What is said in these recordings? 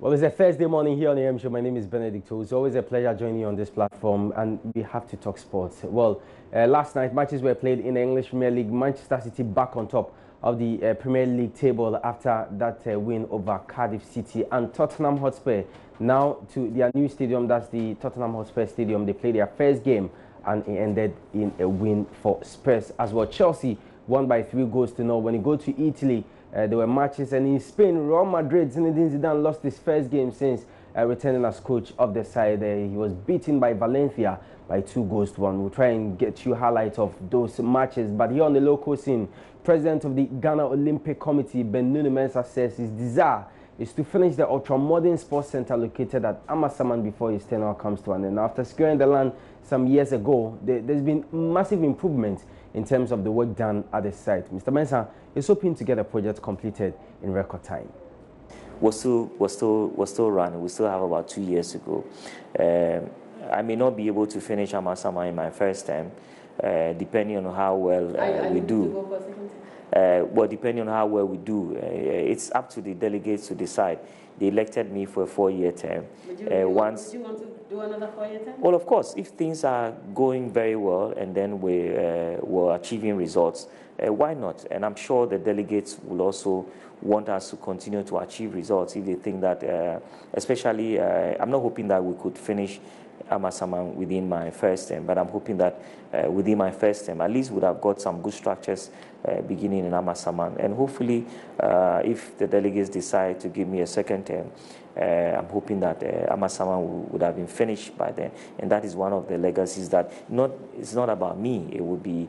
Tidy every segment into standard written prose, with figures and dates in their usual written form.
Well, it's a Thursday morning here on the AM Show. My name is Benedict. It's always a pleasure joining you on this platform, and we have to talk sports. Well, last night matches were played in the English Premier League. Manchester City back on top of the Premier League table after that win over Cardiff City, and Tottenham Hotspur now to their new stadium. That's the Tottenham Hotspur Stadium. They played their first game, and it ended in a win for Spurs as well. Chelsea won by 3-0. When you go to Italy, there were matches, and in Spain, Real Madrid, Zinedine Zidane lost his first game since returning as coach of the side. He was beaten by Valencia by 2-1. We'll try and get you highlights of those matches. But here on the local scene, President of the Ghana Olympic Committee, Ben Mensah, says his desire is to finish the ultra-modern sports center located at Amasaman before his tenure comes to an end. After securing the land some years ago, there's been massive improvement in terms of the work done at the site. Mr. Mensah is hoping to get a project completed in record time. We're still running. We still have about 2 years to go. I may not be able to finish Amasama in my first term, depending on how well we do. Well, depending on how well we do, it's up to the delegates to decide. They elected me for a 4-year term. Would you want to do another 4-year term? Well, of course, if things are going very well and then we're achieving results, why not? And I'm sure the delegates will also want us to continue to achieve results if they think that, especially, I'm not hoping that we could finish Amasaman within my first term, but I'm hoping that within my first term, at least would have got some good structures beginning in Amasaman. And hopefully, if the delegates decide to give me a second term, I'm hoping that Amasaman would have been finished by then. And that is one of the legacies that it's not about me. It would be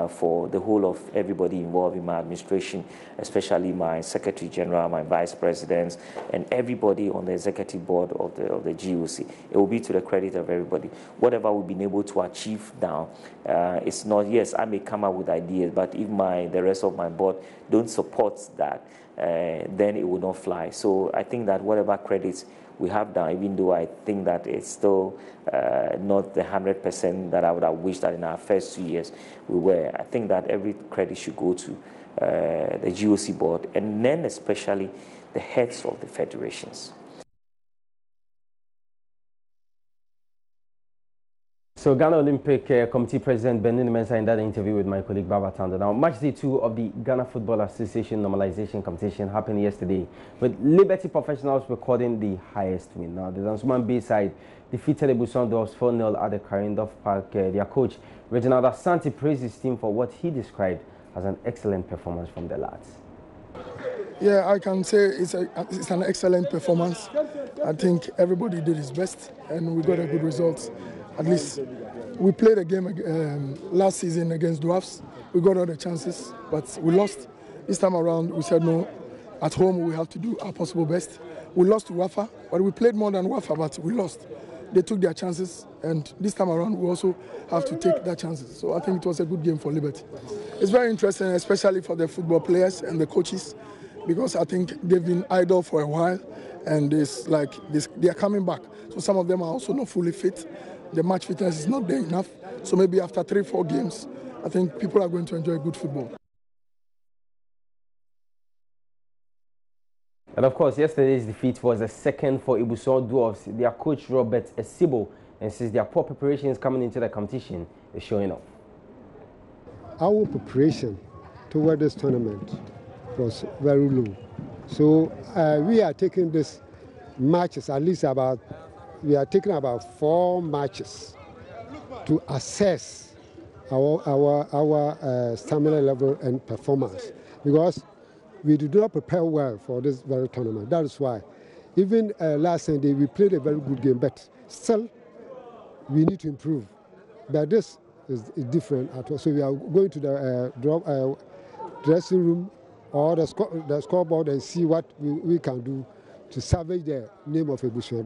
for the whole of everybody involved in my administration, especially my Secretary General, my Vice Presidents, and everybody on the executive board of the GOC. It will be to the credit of everybody. Whatever we've been able to achieve now, it's not, yes, I may come up with ideas, but if the rest of my board don't support that, then it will not fly. So I think that whatever credits we have done, even though I think that it's still not the 100% that I would have wished that in our first 2 years we were, I think that every credit should go to the GOC board, and then especially the heads of the federations. So Ghana Olympic Committee President Ben Mensah in that interview with my colleague Baba Tanda. Now, match day 2 of the Ghana Football Association normalization competition happened yesterday, with Liberty Professionals recording the highest win. Now, the Zansuman B side defeated the Busan Dogs 4-0 at the Karindorf Park. Their coach, Reginald Asante, praised his team for what he described as an excellent performance from the lads. Yeah, I can say it's an excellent performance. I think everybody did his best, and we got a good result. At least we played a game last season against Dwarfs. We got all the chances, but we lost. This time around, we said no. At home, we have to do our possible best. We lost to Wafa, but we played more than Wafa, but we lost. They took their chances, and this time around, we also have to take their chances. So I think it was a good game for Liberty. It's very interesting, especially for the football players and the coaches, because I think they've been idle for a while, and they are coming back. So some of them are also not fully fit. The match fitness is not there enough. So maybe after 3-4 games, I think people are going to enjoy good football. And of course, yesterday's defeat was the second for Ibuson Dwarfs. Their coach, Robert Esibo, insists their poor preparations coming into the competition is showing off. Our preparation toward this tournament was very low. So we are taking this matches, at least we are taking about 4 matches to assess our stamina level and performance, because we did not prepare well for this very tournament. That is why, even last Sunday, we played a very good game, but still, we need to improve. But this is different at all. So we are going to the dressing room or the scoreboard and see what we can do to salvage the name of Ebuson.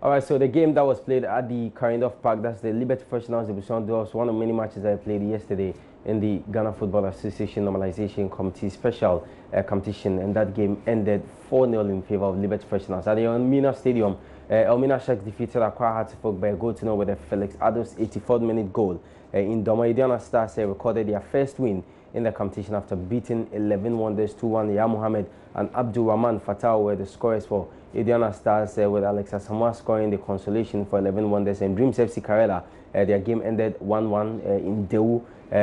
All right, so the game that was played at the Karindorf Park, that's the Liberty Professionals, the Busan Dogs, one of many matches I played yesterday in the Ghana Football Association Normalization Committee special competition, and that game ended 4-0 in favor of Liberty Professionals. At the Elmina Stadium, Elmina Sharks defeated Accra Hearts Folk by a goal to nil with a Felix Ados 84th minute goal. in Doma. Indiana Stars recorded their first win in the competition after beating 11 Wonders 2-1. Ya Mohammed and Abdul Rahman Fatah were the scorers for Indiana Stars, with Alexa Samoa scoring the consolation for 11 Wonders, and Dreams FC Karela, their game ended 1-1 in Dewu.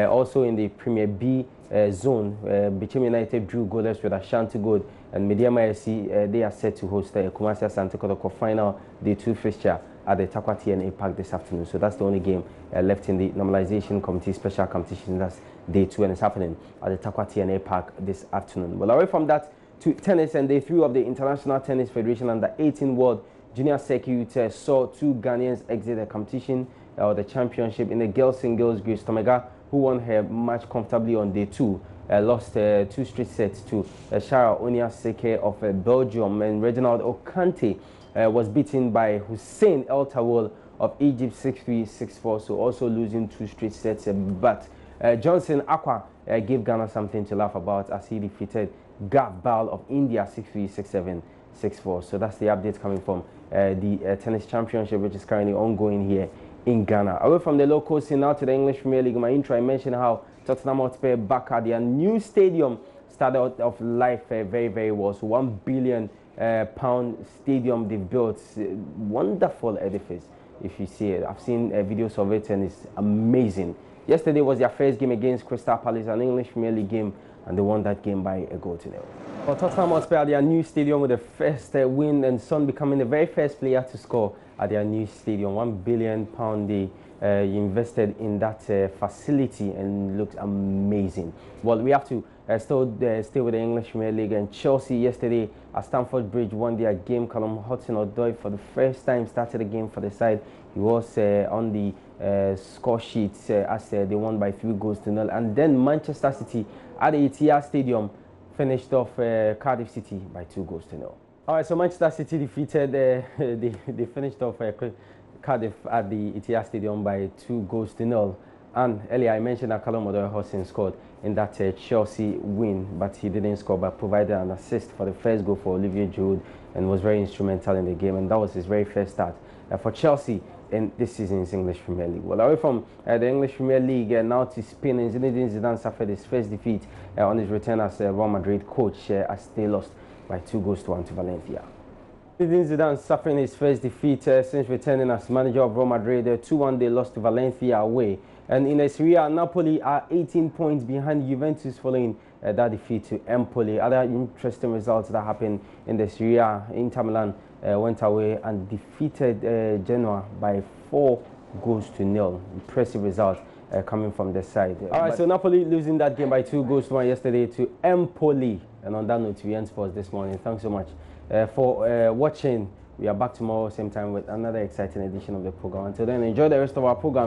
Also in the Premier B zone, Bichim United drew goalless with Ashanti Gold, and Mediama FC, they are set to host Kumasi Asante Kotoko final Day 2 fixture at the Takwa TNA Park this afternoon. So that's the only game left in the normalization committee special competition. That's Day 2, and it's happening at the Takwa TNA Park this afternoon. Well, away from that to tennis, and Day 3 of the International Tennis Federation Under 18 World Junior Circuit saw 2 Ghanaians exit the competition or the championship. In the girls singles, Grace Tomega, who won her match comfortably on Day 2, lost 2 straight sets to Shara Oniaseke of Belgium, and Reginald Okante was beaten by Hussein El Tawol of Egypt 6-3, 6-4, so also losing 2 straight sets. But Johnson Aqua gave Ghana something to laugh about as he defeated Gav Bal of India 6-3, 6-7, 6-4. So that's the updates coming from the tennis championship, which is currently ongoing here in Ghana. Away from the local scene now to the English Premier League. My intro, I mentioned how Tottenham Hotspur back at their new stadium started out of life very, very well. So £1 billion pound stadium they've built. Wonderful edifice, if you see it. I've seen videos of it, and it's amazing. Yesterday was their first game against Crystal Palace, an English Premier League game, and they won that game by a goal to 0. Well, Tottenham Hotspur at their new stadium with the first win, and Son becoming the very first player to score at their new stadium. £1 billion they invested in that facility, and looks amazing. Well, we have to still stay with the English Premier League, and Chelsea yesterday at Stamford Bridge won their game. Callum Hudson-Odoi for the first time started the game for the side. He was on the score sheet as they won by 3 goals to 0. And then Manchester City at the Etihad Stadium finished off Cardiff City by 2 goals to 0. All right, so Manchester City defeated, they finished off Cardiff at the Etihad Stadium by 2 goals to 0. And earlier I mentioned that Callum Hudson scored in that Chelsea win, but he didn't score, but provided an assist for the first goal for Olivier Giroud, and was very instrumental in the game. And that was his very first start for Chelsea in this season's English Premier League. Well, away from the English Premier League, now to Spain, and Zinedine Zidane suffered his first defeat on his return as Real Madrid coach as they lost by 2 goals to 1 to Valencia. Zinedine Zidane suffering his first defeat since returning as manager of Real Madrid. 2-1 they lost to Valencia away. And in the Serie A, Napoli are 18 points behind Juventus following that defeat to Empoli. Other interesting results that happened in the Serie A: Inter Milan went away and defeated Genoa by 4 goals to 0. Impressive result coming from the side. All right, so Napoli losing that game by 2 goals to 1 yesterday to Empoli. And on that note, we end sports this morning. Thanks so much for watching. We are back tomorrow, same time, with another exciting edition of the program. Until then, enjoy the rest of our program.